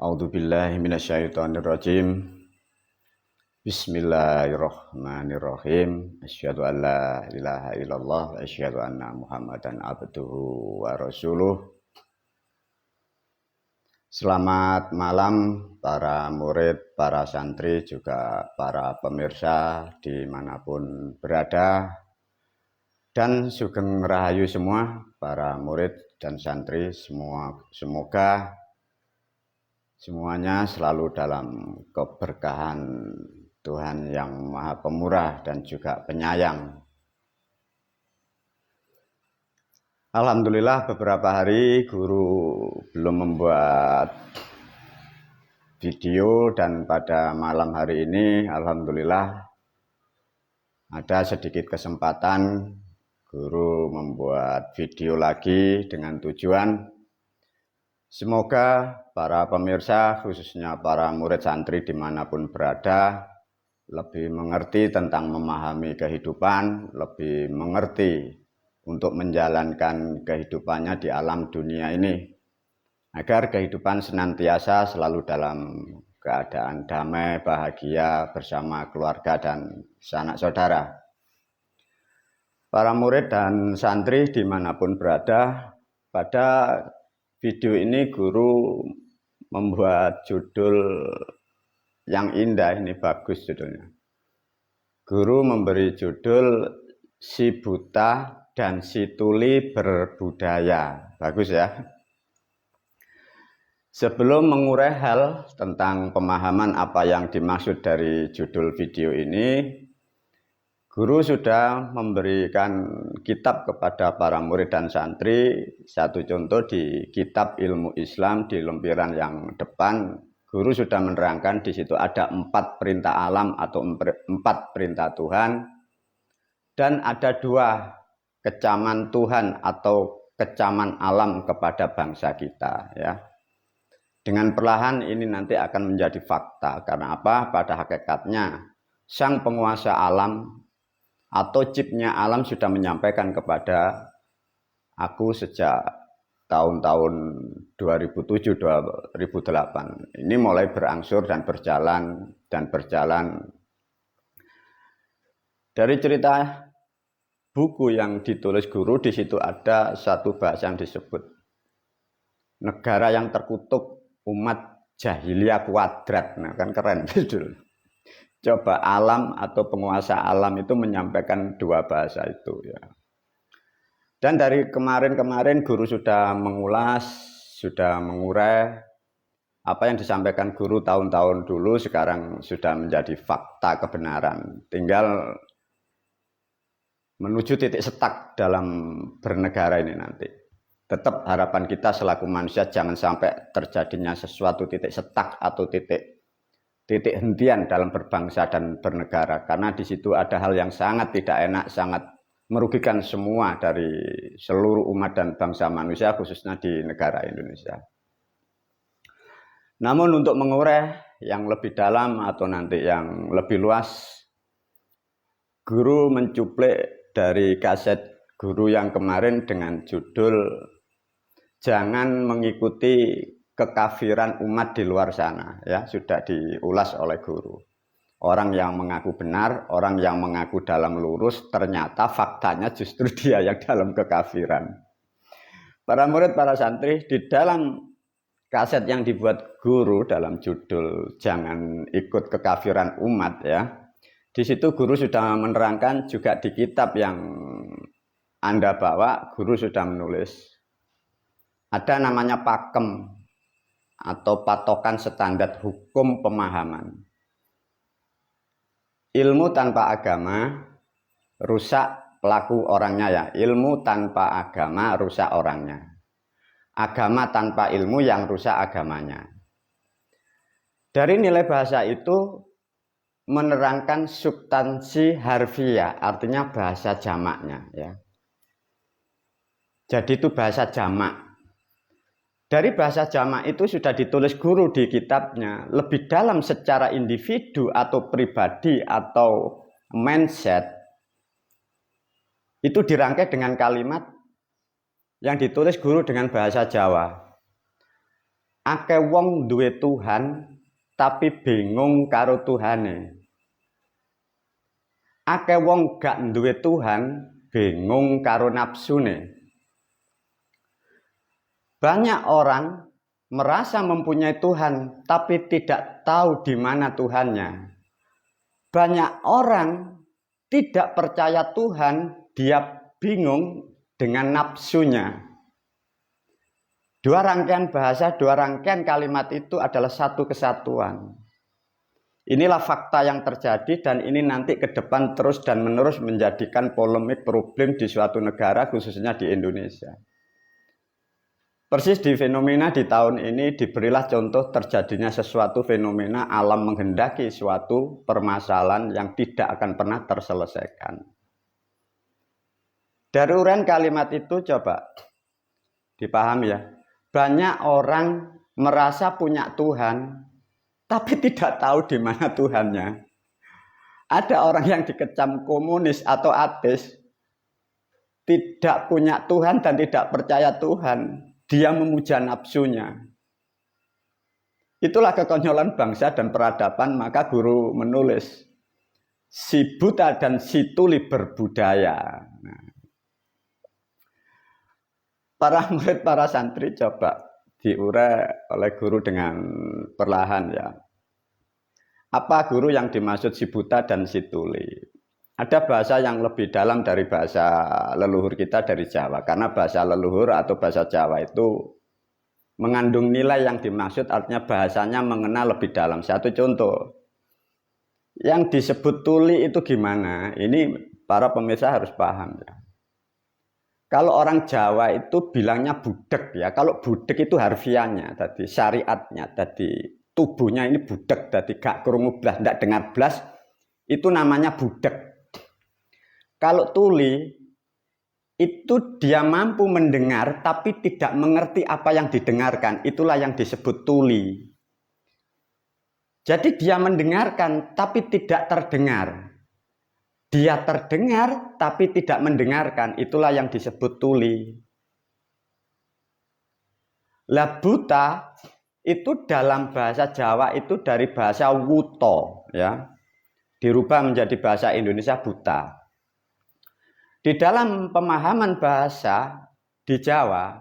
A'udzubillahi minasyaitonirrajim. Bismillahirrahmanirrahim. Asyhadu an la ilaha illallah wa asyhadu anna Muhammadan abduhu wa rasuluh. Selamat malam para murid, para santri, juga para pemirsa dimanapun berada. Dan sugeng rahayu semua para murid dan santri semua, semoga semuanya selalu dalam keberkahan Tuhan yang Maha Pemurah dan juga penyayang. Alhamdulillah beberapa hari guru belum membuat video, dan pada malam hari ini alhamdulillah ada sedikit kesempatan guru membuat video lagi dengan tujuan semoga para pemirsa, khususnya para murid santri dimanapun berada, lebih mengerti tentang memahami kehidupan, lebih mengerti untuk menjalankan kehidupannya di alam dunia ini, agar kehidupan senantiasa selalu dalam keadaan damai, bahagia bersama keluarga dan sanak saudara. Para murid dan santri dimanapun berada, pada video ini guru membuat judul yang indah, ini bagus judulnya. Guru memberi judul Si Buta dan Si Tuli Berbudaya. Bagus ya. Sebelum mengurai hal tentang pemahaman apa yang dimaksud dari judul video ini, guru sudah memberikan kitab kepada para murid dan santri. Satu contoh di kitab Ilmu Islam di lempiran yang depan, guru sudah menerangkan di situ ada 4 perintah alam atau 4 perintah Tuhan, dan ada 2 kecaman Tuhan atau kecaman alam kepada bangsa kita ya. Dengan perlahan ini nanti akan menjadi fakta. Karena apa? Pada hakikatnya sang penguasa alam atau cipnya alam sudah menyampaikan kepada aku sejak tahun-tahun 2007-2008. Ini mulai berangsur dan berjalan. Dari cerita buku yang ditulis guru, di situ ada satu bahasa yang disebut negara yang terkutuk umat jahiliyah kuadrat. Nah, kan keren betul. Coba alam atau penguasa alam itu menyampaikan 2 bahasa itu ya. Dan dari kemarin-kemarin guru sudah mengulas, sudah mengurai apa yang disampaikan guru tahun-tahun dulu, sekarang sudah menjadi fakta kebenaran. Tinggal menuju titik setak dalam bernegara ini nanti. Tetap harapan kita selaku manusia jangan sampai terjadinya sesuatu titik setak atau titik hentian dalam berbangsa dan bernegara, karena di situ ada hal yang sangat tidak enak, sangat merugikan semua dari seluruh umat dan bangsa manusia, khususnya di negara Indonesia. Namun untuk mengurai yang lebih dalam atau nanti yang lebih luas, guru mencuplik dari kaset guru yang kemarin dengan judul Jangan Mengikuti Kekafiran Umat di Luar Sana ya, sudah diulas oleh guru. Orang yang mengaku benar, orang yang mengaku dalam lurus, ternyata faktanya justru dia yang dalam kekafiran. Para murid, para santri, di dalam kaset yang dibuat guru dalam judul Jangan Ikut Kekafiran Umat ya, di situ guru sudah menerangkan, juga di kitab yang Anda bawa guru sudah menulis ada namanya pakem atau patokan standar hukum pemahaman. Ilmu tanpa agama rusak pelaku orangnya ya. Ilmu tanpa agama rusak orangnya. Agama tanpa ilmu yang rusak agamanya. Dari nilai bahasa itu menerangkan substansi harfiah, artinya bahasa jamaknya ya. Jadi itu bahasa jamak. Dari bahasa jamak itu sudah ditulis guru di kitabnya lebih dalam secara individu atau pribadi atau mindset. Itu dirangkai dengan kalimat yang ditulis guru dengan bahasa Jawa. akeh wong duwe Tuhan tapi bingung karo Tuhane. Akeh wong gak duwe Tuhan bingung karo nafsune. Banyak orang merasa mempunyai Tuhan tapi tidak tahu di mana Tuhannya. Banyak orang tidak percaya Tuhan, dia bingung dengan nafsunya. Dua rangkaian bahasa, dua rangkaian kalimat itu adalah satu kesatuan. Inilah fakta yang terjadi dan ini nanti ke depan terus dan menerus menjadikan polemik problem di suatu negara, khususnya di Indonesia. Persis di fenomena di tahun ini diberilah contoh terjadinya sesuatu fenomena alam menghendaki suatu permasalahan yang tidak akan pernah terselesaikan. Dari uraian kalimat itu coba dipahami ya. Banyak orang merasa punya Tuhan, tapi tidak tahu di mana Tuhannya. Ada orang yang dikecam komunis atau ateis, tidak punya Tuhan dan tidak percaya Tuhan. Dia memuja nafsunya. Itulah kekonyolan bangsa dan peradaban, maka guru menulis, si buta dan si tuli berbudaya. Nah, para murid, para santri coba diurai oleh guru dengan perlahan ya. Apa guru yang dimaksud si buta dan si tuli? Ada bahasa yang lebih dalam dari bahasa leluhur kita dari Jawa. Karena bahasa leluhur atau bahasa Jawa itu mengandung nilai yang dimaksud, artinya bahasanya mengenal lebih dalam. Satu contoh, yang disebut tuli itu gimana? Ini para pemirsa harus paham ya. Kalau orang Jawa itu bilangnya budek ya. Kalau budek itu harfiahnya, tadi syariatnya, tadi tubuhnya ini budek, tadi gak krungu blas, ndak dengar blas, itu namanya budek. Kalau tuli itu dia mampu mendengar tapi tidak mengerti apa yang didengarkan, itulah yang disebut tuli. Jadi dia mendengarkan tapi tidak terdengar. Dia terdengar tapi tidak mendengarkan, itulah yang disebut tuli. Lah buta itu dalam bahasa Jawa itu dari bahasa wuto ya. Dirubah menjadi bahasa Indonesia buta. Di dalam pemahaman bahasa di Jawa,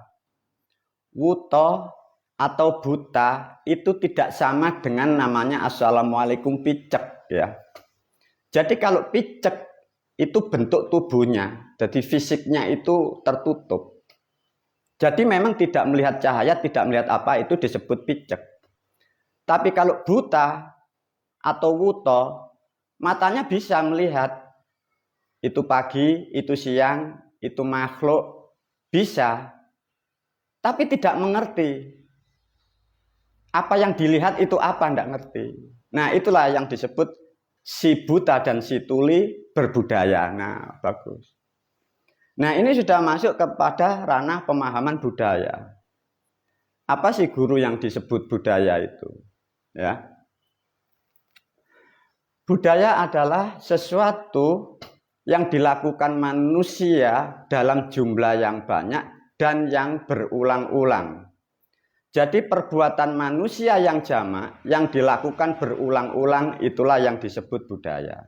wuto atau buta itu tidak sama dengan namanya assalamualaikum picek ya. Jadi kalau picek itu bentuk tubuhnya, jadi fisiknya itu tertutup. Jadi memang tidak melihat cahaya, tidak melihat apa, itu disebut picek. Tapi kalau buta atau wuto, matanya bisa melihat. Itu pagi, itu siang, itu makhluk, bisa. Tapi tidak mengerti. Apa yang dilihat itu apa, tidak ngerti. Nah itulah yang disebut si buta dan si tuli berbudaya. Nah, bagus. Nah, ini sudah masuk kepada ranah pemahaman budaya. Apa sih guru yang disebut budaya itu? Ya. Budaya adalah sesuatu yang dilakukan manusia dalam jumlah yang banyak dan yang berulang-ulang. Jadi perbuatan manusia yang jamak, yang dilakukan berulang-ulang, itulah yang disebut budaya.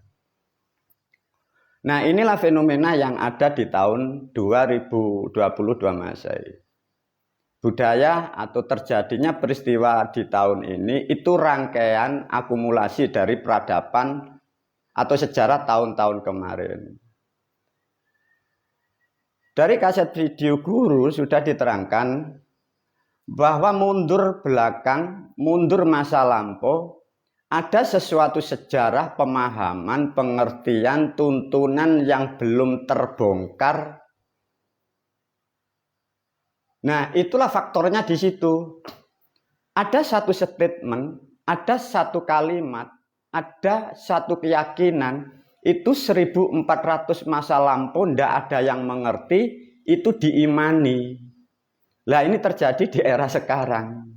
Nah inilah fenomena yang ada di tahun 2022 Masehi. Budaya atau terjadinya peristiwa di tahun ini itu rangkaian akumulasi dari peradaban atau sejarah tahun-tahun kemarin. Dari kaset video guru sudah diterangkan bahwa mundur belakang, mundur masa lampau, ada sesuatu sejarah, pemahaman, pengertian, tuntunan yang belum terbongkar. Nah, itulah faktornya di situ. Ada satu statement, ada satu kalimat, ada satu keyakinan, itu 1400 masa lampau tidak ada yang mengerti, itu diimani. Lah ini terjadi di era sekarang.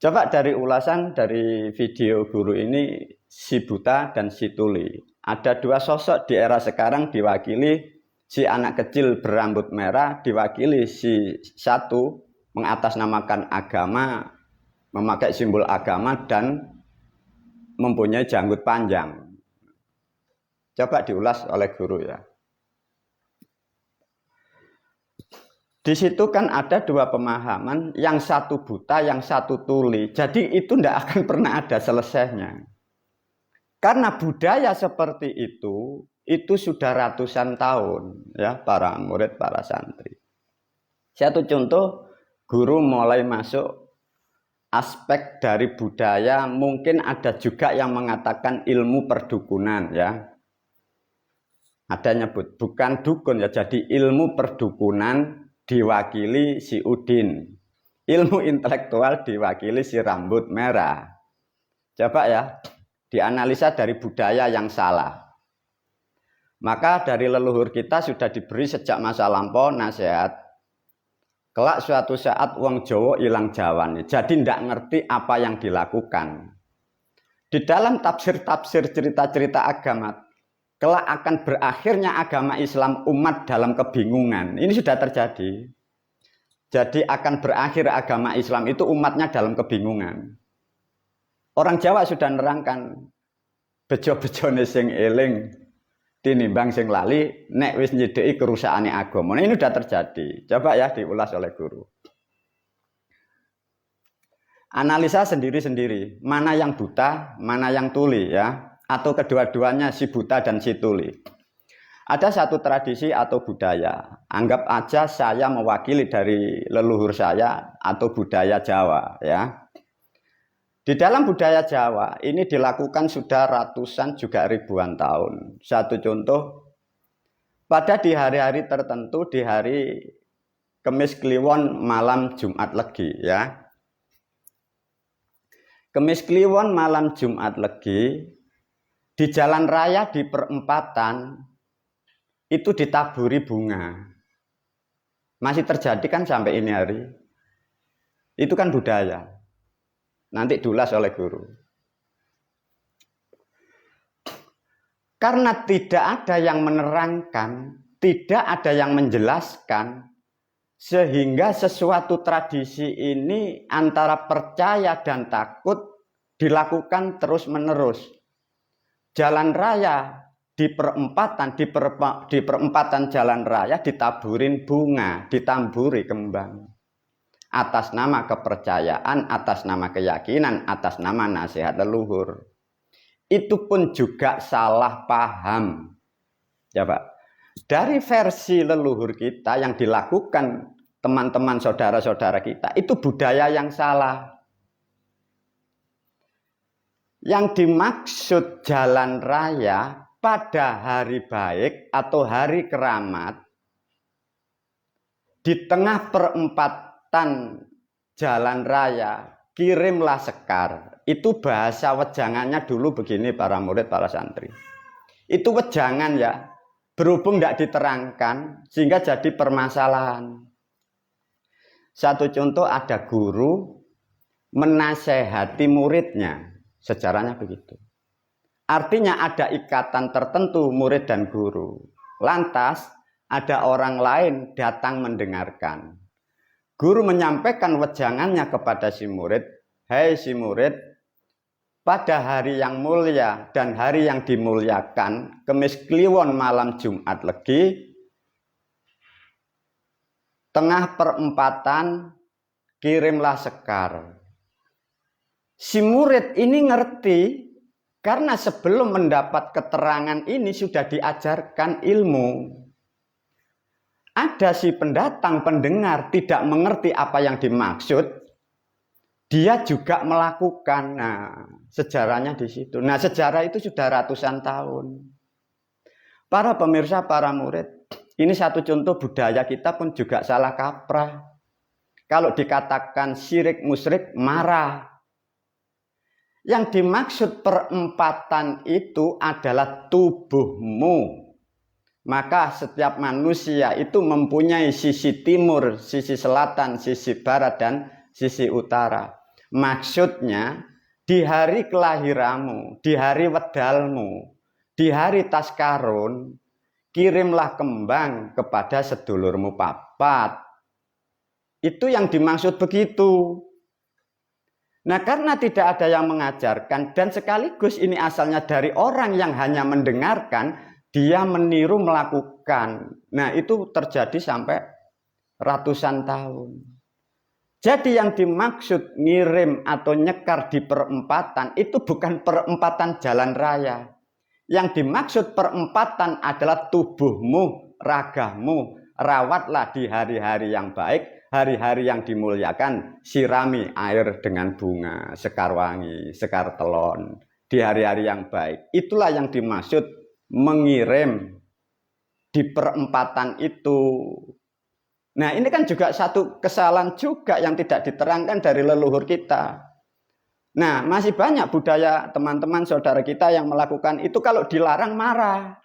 Coba dari ulasan dari video guru ini, si buta dan si tuli. Ada dua sosok di era sekarang diwakili si anak kecil berambut merah, diwakili si satu mengatasnamakan agama, memakai simbol agama dan mempunyai janggut panjang. Coba diulas oleh guru ya. Di situ kan ada dua pemahaman, yang satu buta, yang satu tuli. Jadi itu tidak akan pernah ada selesainya. Karena budaya seperti itu sudah ratusan tahun ya para murid, para santri. Satu contoh, guru mulai masuk aspek dari budaya, mungkin ada juga yang mengatakan ilmu perdukunan ya. Ada nyebut bukan dukun ya, jadi ilmu perdukunan diwakili si Udin. Ilmu intelektual diwakili si rambut merah. Coba ya, dianalisa dari budaya yang salah. Maka dari leluhur kita sudah diberi sejak masa lampau nasihat. Kelak suatu saat wong Jawa ilang Jawane. Jadi tidak ngerti apa yang dilakukan. Di dalam tafsir-tafsir cerita-cerita agama, kelak akan berakhirnya agama Islam umat dalam kebingungan. Ini sudah terjadi. Jadi akan berakhir agama Islam itu umatnya dalam kebingungan. Orang Jawa sudah nerangkan, bejo-bejone sing eling tinimbang sing lali, nek wis nyidiki kerusakane agama. Nah, ini sudah terjadi. Coba ya diulas oleh guru. Analisa sendiri-sendiri, mana yang buta, mana yang tuli ya, atau kedua-duanya si buta dan si tuli. Ada satu tradisi atau budaya, anggap aja saya mewakili dari leluhur saya atau budaya Jawa ya. Di dalam budaya Jawa ini dilakukan sudah ratusan juga ribuan tahun. Satu contoh, pada di hari-hari tertentu, di hari Kemis Kliwon malam Jumat Legi ya. Kemis Kliwon malam Jumat Legi, di jalan raya di perempatan itu ditaburi bunga. Masih terjadi kan sampai ini hari. Itu kan budaya. Nanti diulas oleh guru. Karena tidak ada yang menerangkan, tidak ada yang menjelaskan, sehingga sesuatu tradisi ini antara percaya dan takut dilakukan terus-menerus. Jalan raya di perempatan, di perempatan jalan raya ditaburin bunga, ditamburi kembang. Atas nama kepercayaan, atas nama keyakinan, atas nama nasihat leluhur. Itu pun juga salah paham. Ya Pak, dari versi leluhur kita yang dilakukan teman-teman saudara-saudara kita, itu budaya yang salah. Yang dimaksud jalan raya pada hari baik atau hari keramat, di tengah perempatan jalan raya, kirimlah sekar. Itu bahasa wejangannya dulu begini para murid, para santri. Itu wejangan ya, berhubung tidak diterangkan sehingga jadi permasalahan. Satu contoh, ada guru menasehati muridnya, sejarahnya begitu. Artinya ada ikatan tertentu murid dan guru. Lantas ada orang lain datang mendengarkan. Guru menyampaikan wejangannya kepada si murid, "Hei si murid, pada hari yang mulia dan hari yang dimuliakan, Kemis Kliwon malam Jumat Legi, tengah perempatan kirimlah sekar." Si murid ini ngerti karena sebelum mendapat keterangan ini sudah diajarkan ilmu. Ada si pendatang, pendengar tidak mengerti apa yang dimaksud, dia juga melakukan. Nah, sejarahnya di situ. Nah, sejarah itu sudah ratusan tahun. Para pemirsa, para murid, ini satu contoh budaya kita pun juga salah kaprah. Kalau dikatakan syirik musyrik, marah. Yang dimaksud perempatan itu adalah tubuhmu. Maka setiap manusia itu mempunyai sisi timur, sisi selatan, sisi barat, dan sisi utara. Maksudnya, di hari kelahiranmu, di hari wedalmu, di hari taskarun, kirimlah kembang kepada sedulurmu papat. Itu yang dimaksud begitu. Nah, karena tidak ada yang mengajarkan dan sekaligus ini asalnya dari orang yang hanya mendengarkan, dia meniru melakukan. Nah, itu terjadi sampai ratusan tahun. Jadi yang dimaksud ngirim atau nyekar di perempatan itu bukan perempatan jalan raya. Yang dimaksud perempatan adalah tubuhmu, ragamu, rawatlah di hari-hari yang baik, hari-hari yang dimuliakan, sirami air dengan bunga, sekar wangi, sekar telon, di hari-hari yang baik. Itulah yang dimaksud mengirim di perempatan itu. Nah, ini kan juga satu kesalahan juga yang tidak diterangkan dari leluhur kita. Nah, masih banyak budaya teman-teman saudara kita yang melakukan itu, kalau dilarang marah.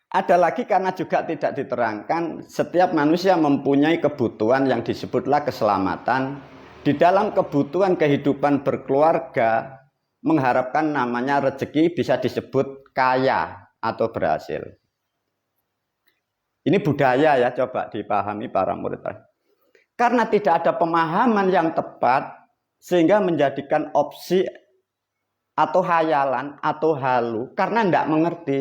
Ada lagi karena juga tidak diterangkan, setiap manusia mempunyai kebutuhan yang disebutlah keselamatan. Di dalam kebutuhan kehidupan berkeluarga, mengharapkan namanya rezeki bisa disebut kaya atau berhasil. Ini budaya ya, coba dipahami para murid. Karena tidak ada pemahaman yang tepat, sehingga menjadikan opsi atau hayalan atau halu, karena tidak mengerti.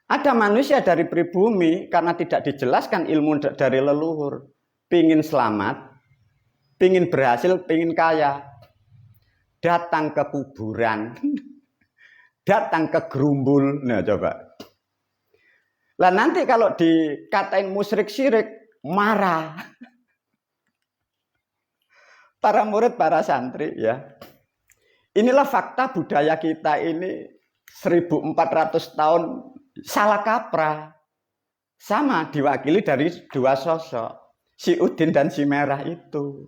Ada manusia dari pribumi, karena tidak dijelaskan ilmu dari leluhur, pingin selamat, pingin berhasil, pingin kaya, datang ke kuburan, datang ke gerumbul. Nah coba. Lah nanti kalau dikatain musyrik syirik, marah. Para murid, para santri ya. Inilah fakta budaya kita ini 1400 tahun salah kaprah. Sama diwakili dari dua sosok, si Udin dan si Merah itu.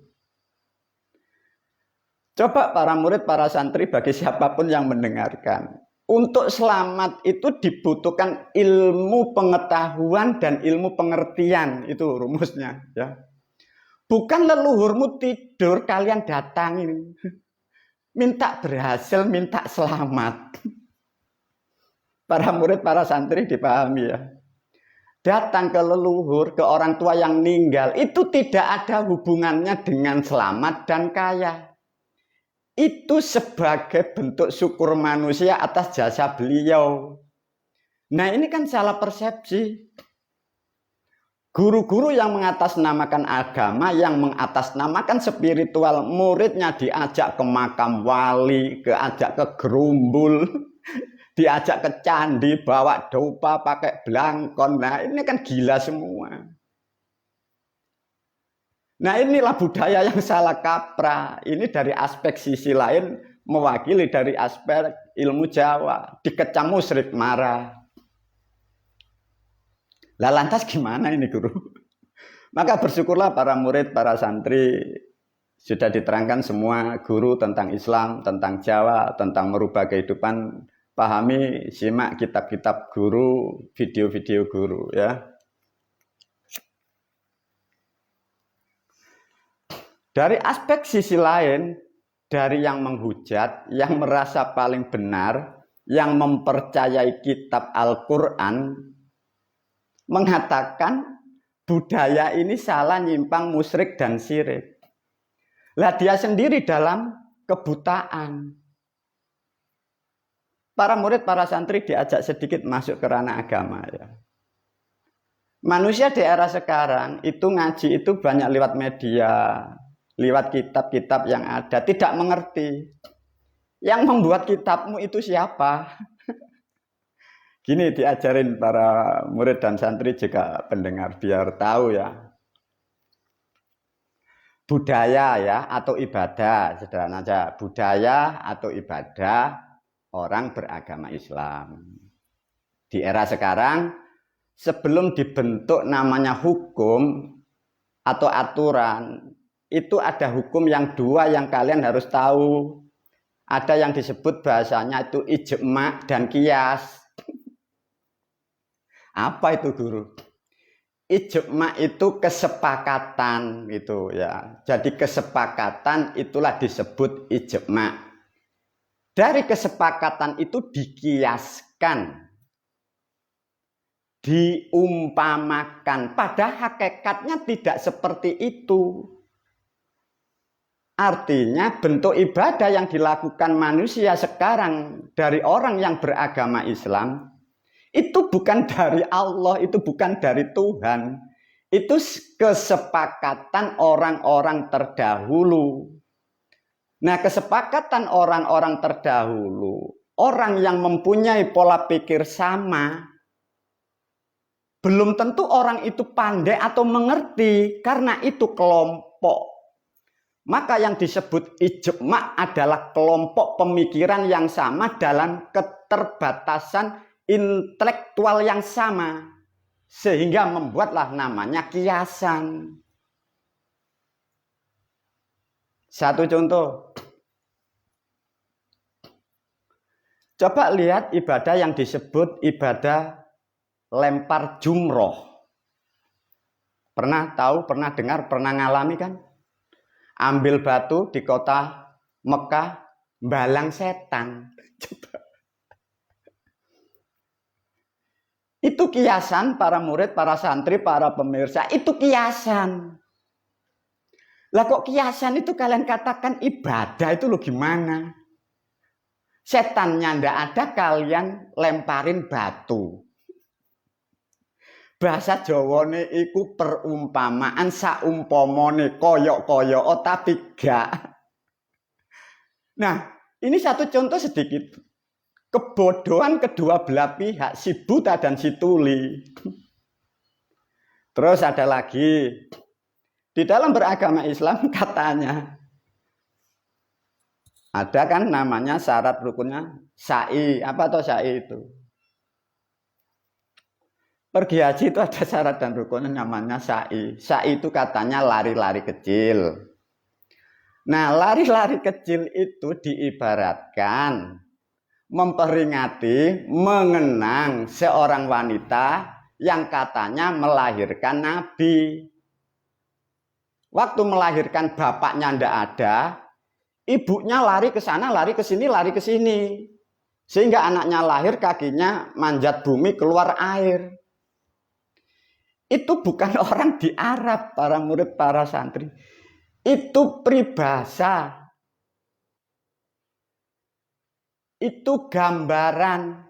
Coba para murid, para santri, bagi siapapun yang mendengarkan, untuk selamat itu dibutuhkan ilmu pengetahuan dan ilmu pengertian, itu rumusnya ya. Bukan leluhurmu tidur kalian datangin, minta berhasil, minta selamat. Para murid, para santri dipahami ya. Datang ke leluhur, ke orang tua yang meninggal, itu tidak ada hubungannya dengan selamat dan kaya. Itu sebagai bentuk syukur manusia atas jasa beliau. Nah, ini kan salah persepsi. Guru-guru yang mengatasnamakan agama, yang mengatasnamakan spiritual, muridnya diajak ke makam wali, diajak ke gerumbul, diajak ke candi, bawa dupa, pakai belangkon. Nah, ini kan gila semua. Nah, inilah budaya yang salah kaprah. Ini dari aspek sisi lain mewakili dari aspek ilmu Jawa. Dikecam musyrik marah. Lah lantas gimana ini guru? Maka bersyukurlah para murid, para santri, sudah diterangkan semua guru tentang Islam, tentang Jawa, tentang merubah kehidupan. Pahami, simak kitab-kitab guru, video-video guru ya. Dari aspek sisi lain, dari yang menghujat, yang merasa paling benar, yang mempercayai kitab Al-Quran, mengatakan budaya ini salah, nyimpang, musyrik, dan syirik. Lah dia sendiri dalam kebutaan. Para murid, para santri diajak sedikit masuk ke ranah agama ya. Manusia di era sekarang itu ngaji itu banyak lewat media, lewat kitab-kitab yang ada, tidak mengerti. Yang membuat kitabmu itu siapa? Gini diajarin para murid dan santri juga pendengar biar tahu ya. Budaya ya atau ibadah, sederhana aja. Budaya atau ibadah orang beragama Islam. Di era sekarang, sebelum dibentuk namanya hukum atau aturan, itu ada hukum yang dua yang kalian harus tahu. Ada yang disebut bahasanya itu ijma dan qiyas. Apa itu guru? Ijma itu kesepakatan gitu ya. Jadi kesepakatan itulah disebut ijma. Dari kesepakatan itu dikiaskan. diumpamakan. Pada hakikatnya tidak seperti itu. Artinya bentuk ibadah yang dilakukan manusia sekarang dari orang yang beragama Islam itu bukan dari Allah, itu bukan dari Tuhan. Itu kesepakatan orang-orang terdahulu. Nah, kesepakatan orang-orang terdahulu, orang yang mempunyai pola pikir sama, belum tentu orang itu pandai atau mengerti, karena itu kelompok. Maka yang disebut ijma' adalah kelompok pemikiran yang sama dalam keterbatasan intelektual yang sama. Sehingga membuatlah namanya kiasan. Satu contoh. Coba lihat ibadah yang disebut ibadah lempar jumroh. Pernah tahu, pernah dengar, pernah ngalami kan? Ambil batu di kota Mekah, balang setan. Coba. Itu kiasan para murid, para santri, para pemirsa. Itu kiasan. Lah kok kiasan itu kalian katakan ibadah itu lo gimana? Setannya ndak ada, kalian lemparin batu. Bahasa Jawane iku perumpamaan saumpamane koyok-koyok tapi gak. Nah, ini satu contoh sedikit. Kebodohan kedua belah pihak, si buta dan si tuli. Terus ada lagi. Di dalam beragama Islam katanya ada kan namanya syarat rukunnya sa'i. Apa tuh sa'i itu? Pergi haji itu ada syarat dan rukunnya namanya sa'i. Sa'i itu katanya lari-lari kecil. Nah, lari-lari kecil itu diibaratkan memperingati, mengenang seorang wanita yang katanya melahirkan Nabi. Waktu melahirkan bapaknya ndak ada, ibunya lari ke sana, lari ke sini, lari ke sini. Sehingga anaknya lahir kakinya manjat bumi keluar air. Itu bukan orang di Arab, para murid, para santri. Itu peribahasa. Itu gambaran.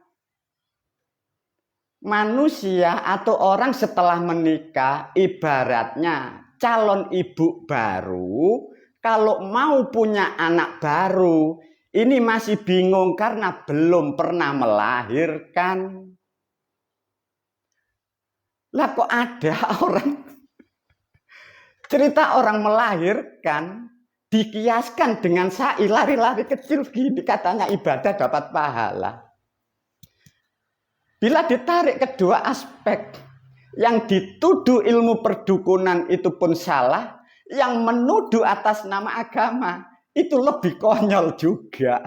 Manusia atau orang setelah menikah, ibaratnya calon ibu baru, kalau mau punya anak baru, ini masih bingung karena belum pernah melahirkan. Lah kok ada orang cerita orang melahirkan dikiaskan dengan sa'i lari-lari kecil gini, katanya ibadah dapat pahala. Bila ditarik kedua aspek, yang dituduh ilmu perdukunan itu pun salah, yang menuduh atas nama agama itu lebih konyol juga.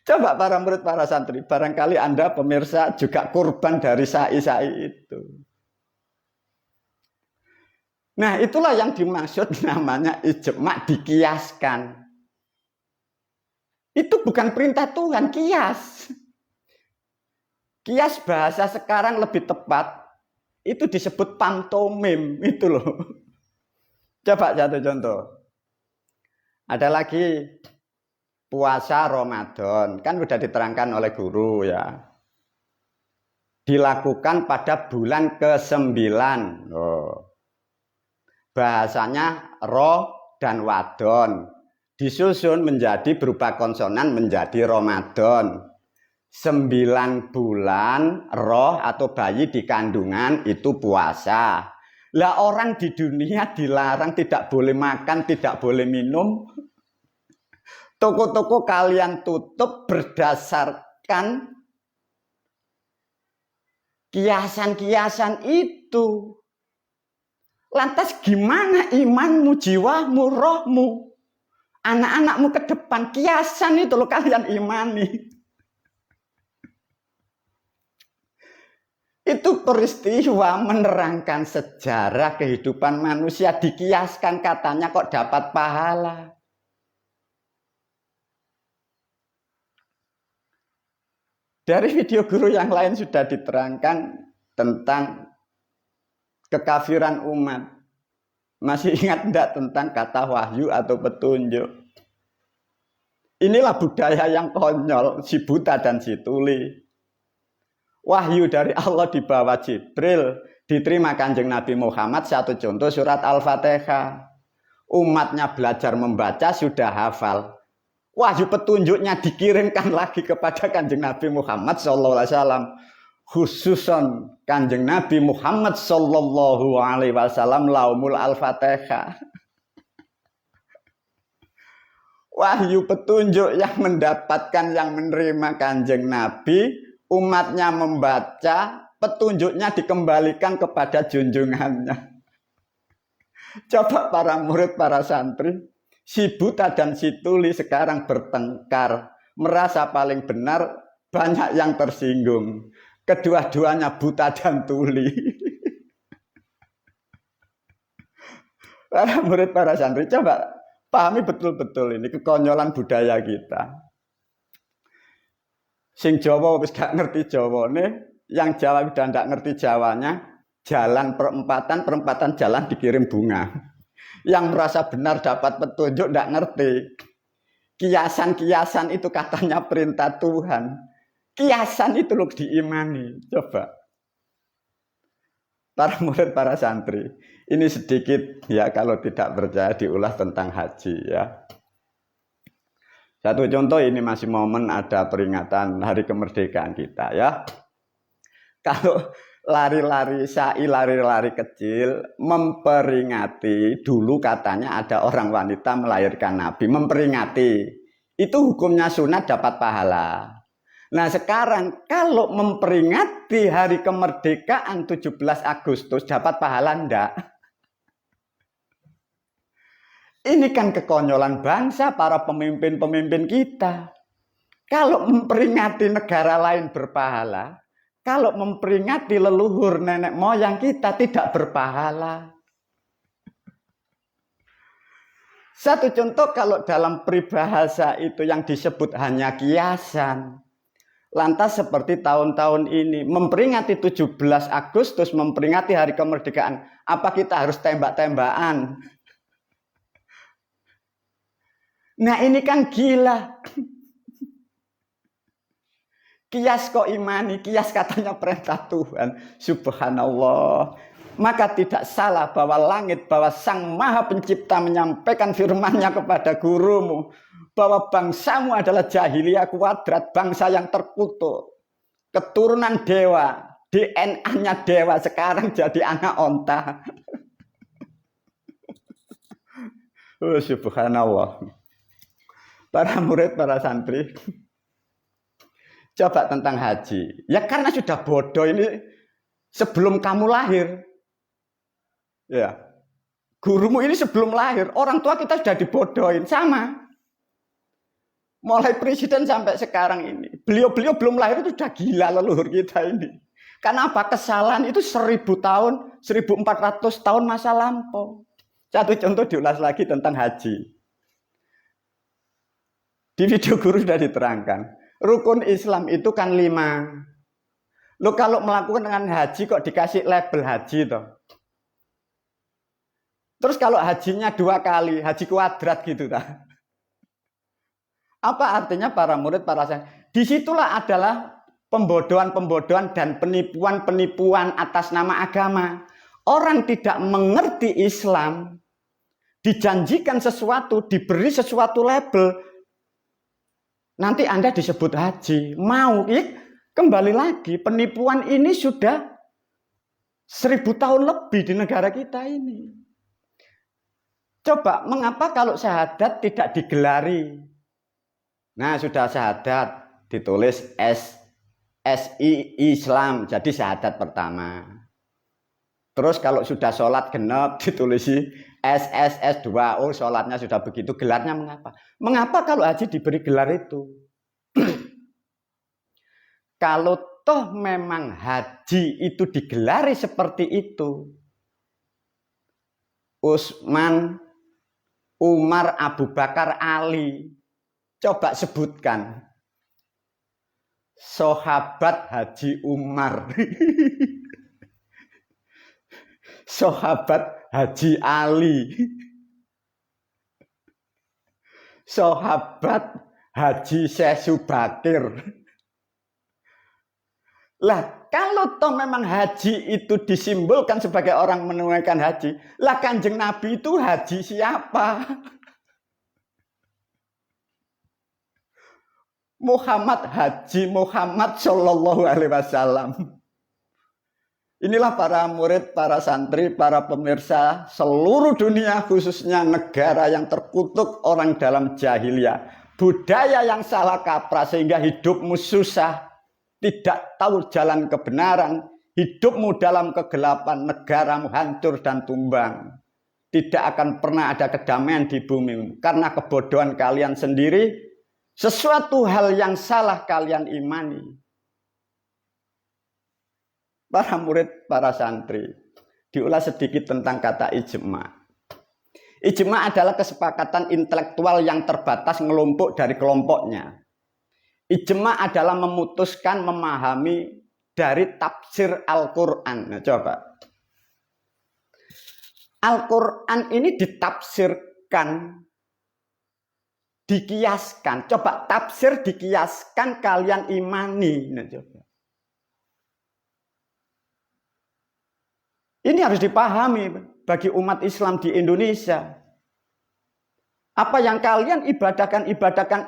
Coba para murid, para santri, barangkali Anda pemirsa juga korban dari sa'i-sa'i itu. Nah, itulah yang dimaksud namanya ijma' dikiaskan. Itu bukan perintah Tuhan, kias. Kias bahasa sekarang lebih tepat, itu disebut pantomim, itu loh. Coba satu contoh. Ada lagi puasa Ramadan, kan sudah diterangkan oleh guru ya. Dilakukan pada bulan ke-9. Bahasanya roh dan wadon. Disusun menjadi berupa konsonan menjadi Ramadan. 9 bulan roh atau bayi di kandungan itu puasa. Lah orang di dunia dilarang tidak boleh makan, tidak boleh minum. Toko-toko kalian tutup berdasarkan kiasan-kiasan itu. Lantas gimana imanmu, jiwamu, rohmu, anak-anakmu ke depan? Kiasan itu loh kalian imani. Itu peristiwa menerangkan sejarah kehidupan manusia, dikiaskan katanya kok dapat pahala. Dari video guru yang lain sudah diterangkan tentang kekafiran umat. Masih ingat enggak tentang kata wahyu atau petunjuk? Inilah budaya yang konyol, si buta dan si tuli. Wahyu dari Allah dibawa Jibril, diterima Kanjeng Nabi Muhammad, satu contoh surat Al-Fatihah. Umatnya belajar membaca sudah hafal. Wahyu petunjuknya dikirimkan lagi kepada Kanjeng Nabi Muhammad SAW. Khususon Kanjeng Nabi Muhammad SAW laumul Al-Fatihah. Wahyu petunjuk yang mendapatkan, yang menerima Kanjeng Nabi, umatnya membaca, petunjuknya dikembalikan kepada junjungannya. Coba para murid, para santri, si buta dan si tuli sekarang bertengkar, merasa paling benar, banyak yang tersinggung. Kedua-duanya buta dan tuli. Para murid, para santri, coba pahami betul-betul ini kekonyolan budaya kita. Sing Jawa wis gak ngerti Jawane, yang Jawa udah ndak ngerti Jawanya, jalan perempatan jalan dikirim bunga. Yang merasa benar dapat petunjuk ndak ngerti. Kiasan-kiasan itu katanya perintah Tuhan. Kiasan itu loh diimani. Coba. Para murid, para santri, ini sedikit ya kalau tidak percaya diulas tentang haji ya. Satu contoh, ini masih momen ada peringatan hari kemerdekaan kita ya. Kalau lari-lari sa'i, lari-lari kecil, memperingati, dulu katanya ada orang wanita melahirkan Nabi, memperingati. Itu hukumnya sunat, dapat pahala. Nah sekarang kalau memperingati hari kemerdekaan 17 Agustus, dapat pahala enggak? Ini kan kekonyolan bangsa para pemimpin-pemimpin kita. Kalau memperingati negara lain berpahala, kalau memperingati leluhur nenek moyang kita tidak berpahala. Satu contoh, kalau dalam peribahasa itu yang disebut hanya kiasan. Lantas seperti tahun-tahun ini, memperingati 17 Agustus, memperingati hari kemerdekaan, apa kita harus tembak-tembakan? Nah ini kan gila. Kias kok imani, kias katanya perintah Tuhan. Subhanallah. Maka tidak salah bahwa langit, bahwa Sang Maha Pencipta menyampaikan firman-Nya kepada gurumu, bahwa bangsamu adalah jahiliyah kuadrat, bangsa yang terkutuk. Keturunan dewa, DNA-nya dewa, sekarang jadi anak onta. Oh, subhanallah. Para murid, para santri, coba tentang haji. Ya karena sudah bodoh ini sebelum kamu lahir. Ya. Gurumu ini sebelum lahir, orang tua kita sudah dibodohin, sama. Mulai presiden sampai sekarang ini, beliau-beliau belum lahir itu sudah gila leluhur kita ini. Karena apa? Kesalahan itu 1000 tahun, 1400 tahun masa lampau. Satu contoh diulas lagi tentang haji. Di video guru sudah diterangkan. Rukun Islam itu kan 5. Lo kalau melakukan dengan haji kok dikasih label haji toh. Terus kalau hajinya 2 kali, haji kuadrat gitu dah. Apa artinya para murid, para santri? Disitulah adalah pembodohan-pembodohan dan penipuan-penipuan atas nama agama. Orang tidak mengerti Islam, dijanjikan sesuatu, diberi sesuatu label, nanti Anda disebut haji. Mau, kembali lagi, penipuan ini sudah 1000 tahun lebih di negara kita ini. Coba, mengapa kalau syahadat tidak digelari? Nah, sudah syahadat, ditulis SI Islam, jadi syahadat pertama. Terus kalau sudah sholat genap, ditulisi SSS2, oh sholatnya sudah begitu, gelarnya mengapa? Mengapa kalau haji diberi gelar itu? Kalau toh memang haji itu digelari seperti itu, Utsman, Umar, Abu Bakar, Ali, coba sebutkan sahabat Haji Umar, sahabat Haji Ali, sahabat Haji Syekh Subakir. Lah kalau toh memang haji itu disimbolkan sebagai orang menunaikan haji, lah Kanjeng Nabi itu haji siapa? Muhammad Haji Muhammad Shallallahu Alaihi Wasallam. Inilah para murid, para santri, para pemirsa seluruh dunia, khususnya negara yang terkutuk orang dalam jahiliyah, budaya yang salah kaprah sehingga hidupmu susah, tidak tahu jalan kebenaran, hidupmu dalam kegelapan, negaramu hancur dan tumbang. Tidak akan pernah ada kedamaian di bumi karena kebodohan kalian sendiri. Sesuatu hal yang salah kalian imani. Para murid, para santri, diulas sedikit tentang kata ijma. Ijma adalah kesepakatan intelektual yang terbatas ngelompok dari kelompoknya. Ijma adalah memutuskan, memahami dari tafsir Al-Quran. Nah, coba. Al-Quran ini ditafsirkan, dikiaskan. Coba tafsir dikiaskan, kalian imani. Nah, coba. Ini harus dipahami bagi umat Islam di Indonesia. Apa yang kalian ibadahkan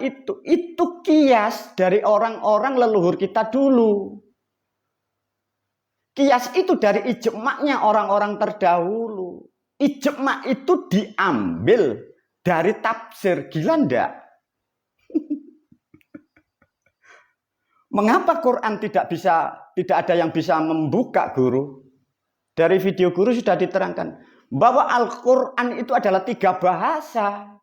itu kias dari orang-orang leluhur kita dulu. Kias itu dari ijma'nya orang-orang terdahulu. Ijma' itu diambil dari tafsir. Gila ndak? Mengapa Quran tidak ada yang bisa membuka guru? Dari video guru sudah diterangkan bahwa Al-Quran itu adalah 3 bahasa.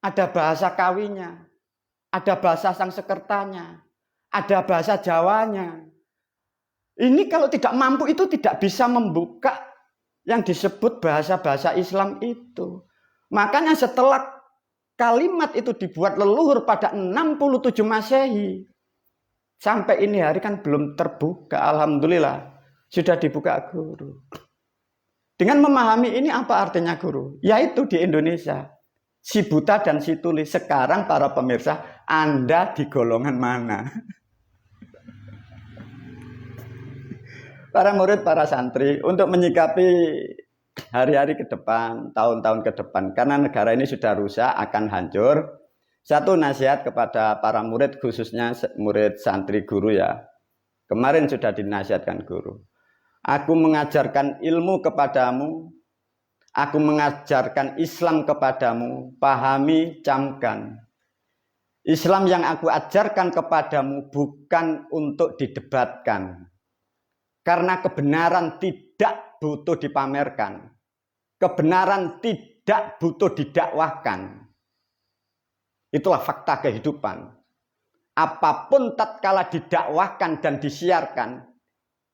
Ada bahasa Kawinya, ada bahasa Sangsekertanya, ada bahasa Jawanya. Ini kalau tidak mampu itu tidak bisa membuka yang disebut bahasa-bahasa Islam itu. Makanya setelah kalimat itu dibuat leluhur pada 67 Masehi, sampai ini hari kan belum terbuka. Alhamdulillah sudah dibuka guru. Dengan memahami ini apa artinya guru? Yaitu di Indonesia. Si buta dan si tuli. Sekarang para pemirsa, Anda di golongan mana? Para murid, para santri, untuk menyikapi hari-hari ke depan, tahun-tahun ke depan, karena negara ini sudah rusak, akan hancur. Satu nasihat kepada para murid, khususnya murid santri guru ya. Kemarin sudah dinasihatkan guru. Aku mengajarkan ilmu kepadamu, aku mengajarkan Islam kepadamu, pahami, camkan. Islam yang aku ajarkan kepadamu bukan untuk didebatkan. Karena kebenaran tidak butuh dipamerkan. Kebenaran tidak butuh didakwahkan. Itulah fakta kehidupan. Apapun tatkala didakwahkan dan disiarkan,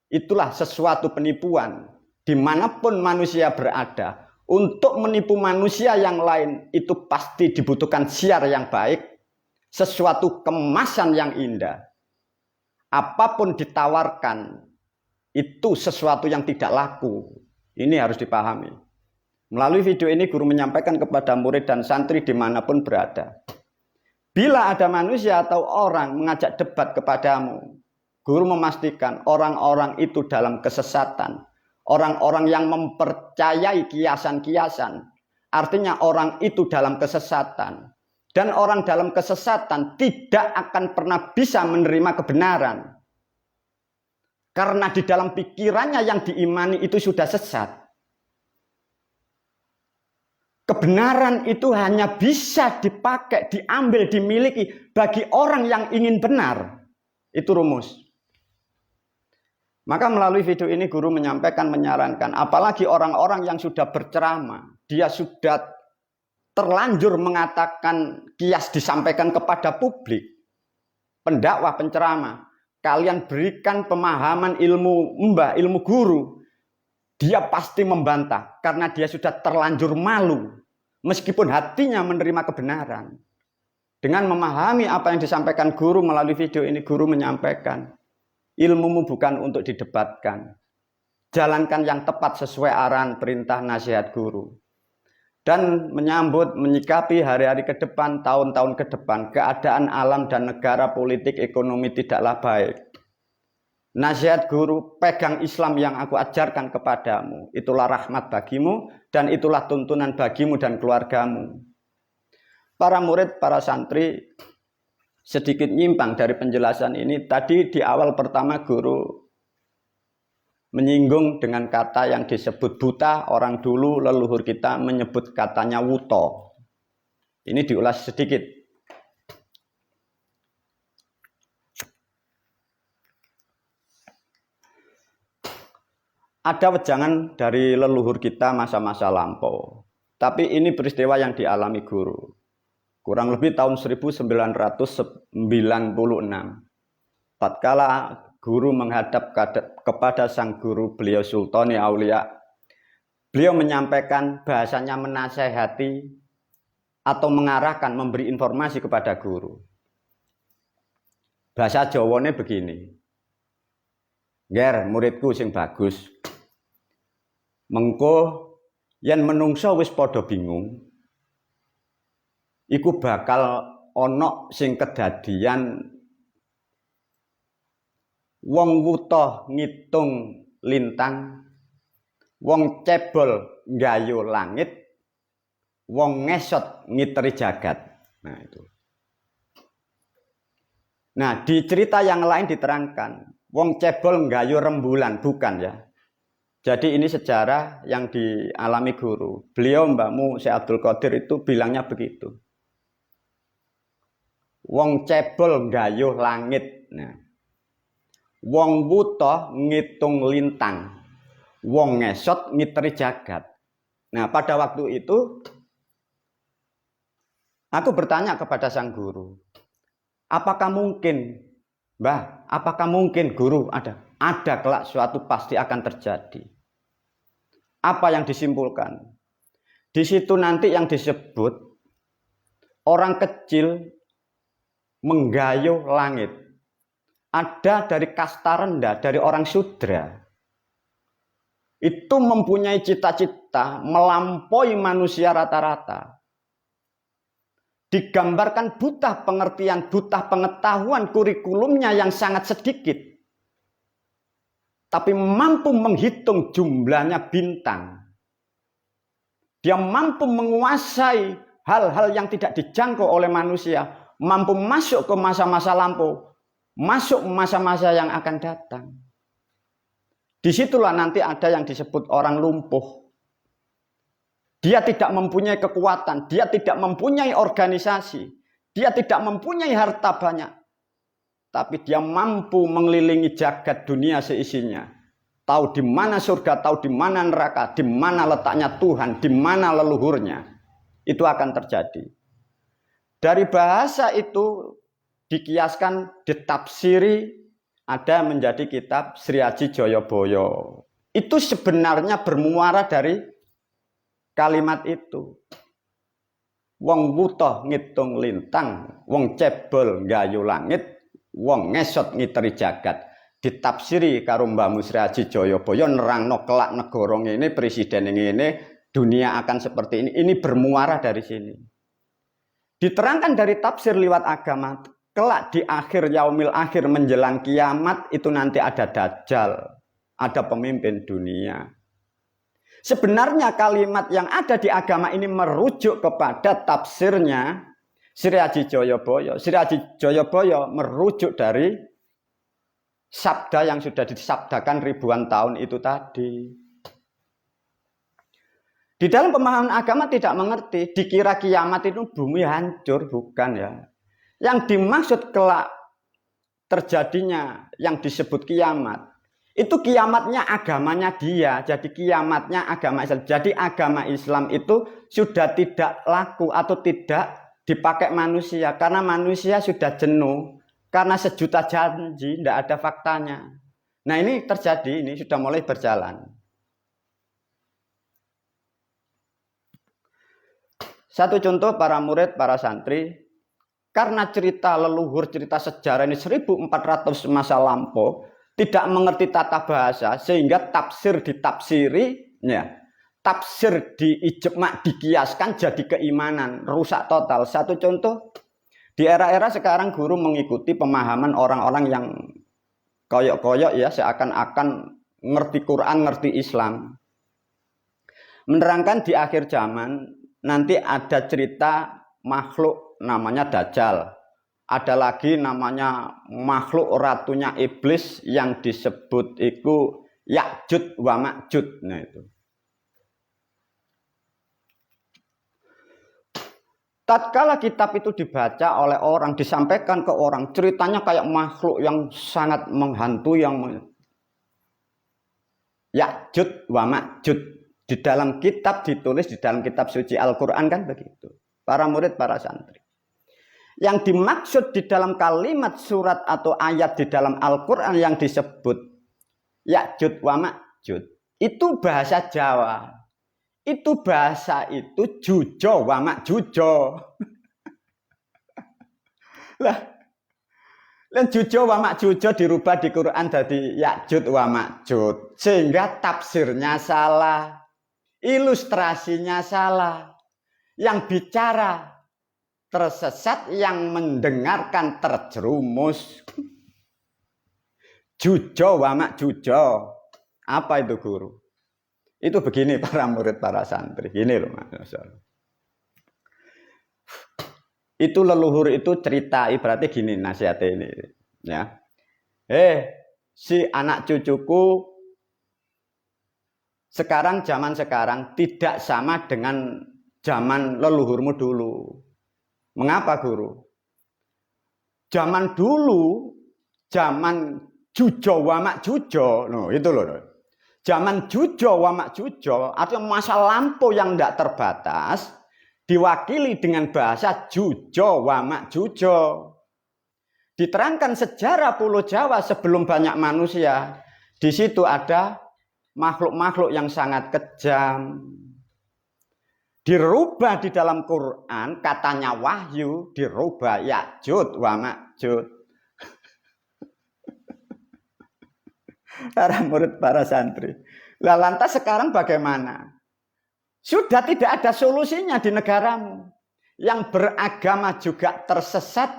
itulah sesuatu penipuan. Dimanapun manusia berada, untuk menipu manusia yang lain itu pasti dibutuhkan siar yang baik, sesuatu kemasan yang indah. Apapun ditawarkan, itu sesuatu yang tidak laku. Ini harus dipahami. Melalui video ini guru menyampaikan kepada murid dan santri dimanapun berada. Bila ada manusia atau orang mengajak debat kepadamu, guru memastikan orang-orang itu dalam kesesatan. Orang-orang yang mempercayai kiasan-kiasan. Artinya orang itu dalam kesesatan. Dan orang dalam kesesatan tidak akan pernah bisa menerima kebenaran. Karena di dalam pikirannya yang diimani itu sudah sesat. Kebenaran itu hanya bisa dipakai, diambil, dimiliki bagi orang yang ingin benar. Itu rumus. Maka melalui video ini guru menyampaikan, menyarankan, apalagi orang-orang yang sudah berceramah, dia sudah terlanjur mengatakan kias disampaikan kepada publik, pendakwah, penceramah, kalian berikan pemahaman ilmu mbah, ilmu guru, dia pasti membantah karena dia sudah terlanjur malu, meskipun hatinya menerima kebenaran. Dengan memahami apa yang disampaikan guru melalui video ini, guru menyampaikan, ilmumu bukan untuk didebatkan. Jalankan yang tepat sesuai arahan perintah nasihat guru. Dan menyambut, menyikapi hari-hari ke depan, tahun-tahun ke depan, keadaan alam dan negara, politik, ekonomi tidaklah baik. Nasihat guru, pegang Islam yang aku ajarkan kepadamu. Itulah rahmat bagimu dan itulah tuntunan bagimu dan keluargamu. Para murid, para santri sedikit nyimpang dari penjelasan ini. Tadi di awal pertama guru menyinggung dengan kata yang disebut buta. Orang dulu leluhur kita menyebut katanya wuto. Ini diulas sedikit. Ada wejangan dari leluhur kita masa-masa lampau. Tapi ini peristiwa yang dialami guru. Kurang lebih tahun 1996. Tatkala guru menghadap kepada sang guru, beliau Sultani Aulia. Beliau menyampaikan bahasanya menasehati atau mengarahkan, memberi informasi kepada guru. Bahasa Jawane begini. Ger, muridku sing bagus. Mengko yen menungso wis padha bingung. Iku bakal ana sing kedadian wong wuta ngitung lintang, wong cebol nggayu langit, wong ngesot ngiteri jagat. Nah itu. Nah, di cerita yang lain diterangkan, wong cebol nggayu rembulan, bukan ya. Jadi ini sejarah yang dialami guru. Beliau Mbakmu Syekh Abdul Qadir itu bilangnya begitu. Wong cebol nggayuh langit. Nah. Wong wuta ngitung lintang. Wong ngesot ngiteri jagat. Nah, pada waktu itu aku bertanya kepada sang guru. Apakah mungkin, Mbah, apakah mungkin guru ada kelak suatu pasti akan terjadi. Apa yang disimpulkan? Di situ nanti yang disebut orang kecil menggayuh langit. Ada dari kasta rendah, dari orang sudra. Itu mempunyai cita-cita melampaui manusia rata-rata. Digambarkan buta pengertian, buta pengetahuan kurikulumnya yang sangat sedikit. Tapi mampu menghitung jumlahnya bintang. Dia mampu menguasai hal-hal yang tidak dijangkau oleh manusia. Mampu masuk ke masa-masa lampau. Masuk masa-masa yang akan datang. Disitulah nanti ada yang disebut orang lumpuh. Dia tidak mempunyai kekuatan. Dia tidak mempunyai organisasi. Dia tidak mempunyai harta banyak. Tapi dia mampu mengelilingi jagat dunia seisinya. Tahu di mana surga, tahu di mana neraka, di mana letaknya Tuhan, di mana leluhurnya. Itu akan terjadi. Dari bahasa itu dikiaskan, ditafsiri, ada menjadi kitab Sri Aji Joyoboyo. Itu sebenarnya bermuara dari kalimat itu. Wong wuta ngitung lintang, wong cebol nggayu langit, wong ngesot ngiteri jagat. Ditafsiri karo Mbahmu Sri Aji Joyoboyo nerangno kelak negara ngene, presiden ngene, dunia akan seperti ini. Ini bermuara dari sini. Diterangkan dari tafsir liwat agama, kelak di akhir yaumil akhir menjelang kiamat itu nanti ada dajjal, ada pemimpin dunia. Sebenarnya kalimat yang ada di agama ini merujuk kepada tafsirnya Sri Aji Joyoboyo. Sri Aji Joyoboyo merujuk dari sabda yang sudah disabdakan ribuan tahun itu tadi. Di dalam pemahaman agama tidak mengerti, dikira kiamat itu bumi hancur, bukan ya. Yang dimaksud kelak terjadinya yang disebut kiamat, itu kiamatnya agamanya dia, jadi kiamatnya agama Islam. Jadi agama Islam itu sudah tidak laku atau tidak dipakai manusia, karena manusia sudah jenuh, karena sejuta janji, tidak ada faktanya. Nah ini terjadi, ini sudah mulai berjalan. Satu contoh para murid, para santri, karena cerita leluhur, cerita sejarah ini 1400 masa lampau, tidak mengerti tata bahasa, sehingga tafsir ditafsiri, ya, tafsir diijma, dikiaskan jadi keimanan, rusak total. Satu contoh, di era-era sekarang guru mengikuti pemahaman orang-orang yang koyok-koyok ya, seakan-akan ngerti Quran, ngerti Islam. Menerangkan di akhir zaman nanti ada cerita makhluk namanya Dajjal. Ada lagi namanya makhluk ratunya iblis yang disebut itu Ya'jud wa Ma'jud. Nah itu. Tatkala kitab itu dibaca oleh orang, disampaikan ke orang, ceritanya kayak makhluk yang sangat menghantui, yang Ya'jud wa Ma'jud. Di dalam kitab ditulis, di dalam kitab suci Al-Quran kan begitu. Para murid, para santri. Yang dimaksud di dalam kalimat surat atau ayat di dalam Al-Quran yang disebut Ya'jud wa Ma'jud, itu bahasa Jawa. Itu bahasa itu Jujo wa Ma'jujo. Lah, Jujo wa Ma'jujo dirubah di Quran jadi Ya'jud wa Ma'jud. Sehingga tafsirnya salah, ilustrasinya salah. Yang bicara tersesat, yang mendengarkan terjerumus. Jujo wa Ma'jujo. Apa itu guru? Itu begini para murid, para santri. Gini loh Mas. Itu leluhur itu cerita, ibaratnya gini nasihatnya ini. Ya. Si anak cucuku sekarang, zaman sekarang tidak sama dengan zaman leluhurmu dulu. Mengapa guru? Zaman dulu, zaman Jujo wa Ma'jujo, no, itu loh. Zaman Jujo wa Ma'jujo, artinya masa lampau yang tidak terbatas, diwakili dengan bahasa Jujo wa Ma'jujo. Diterangkan sejarah Pulau Jawa sebelum banyak manusia. Di situ ada makhluk-makhluk yang sangat kejam. Dirubah di dalam Quran, katanya wahyu, dirubah Ya'jud wa Ma'jud. Para murid, para santri. Lah lantas sekarang bagaimana? Sudah tidak ada solusinya di negaramu. Yang beragama juga tersesat,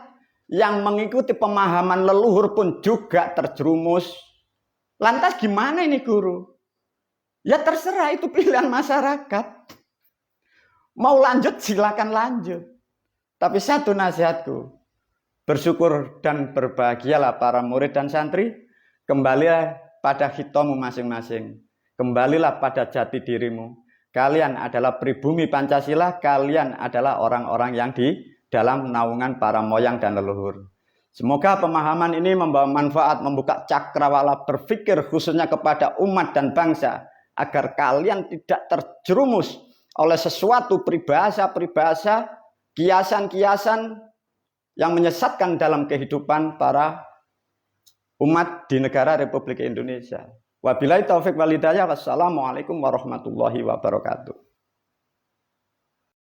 yang mengikuti pemahaman leluhur pun juga terjerumus. Lantas gimana ini guru? Ya terserah, itu pilihan masyarakat. Mau lanjut silakan lanjut. Tapi satu nasihatku, bersyukur dan berbahagialah para murid dan santri, kembalilah pada hitomu masing-masing. Kembalilah pada jati dirimu. Kalian adalah pribumi Pancasila, kalian adalah orang-orang yang di dalam naungan para moyang dan leluhur. Semoga pemahaman ini membawa manfaat, membuka cakrawala berpikir khususnya kepada umat dan bangsa, agar kalian tidak terjerumus oleh sesuatu peribahasa-peribahasa, kiasan-kiasan yang menyesatkan dalam kehidupan para umat di negara Republik Indonesia. Wabillahi taufik wal hidayah. Wassalamualaikum warahmatullahi wabarakatuh.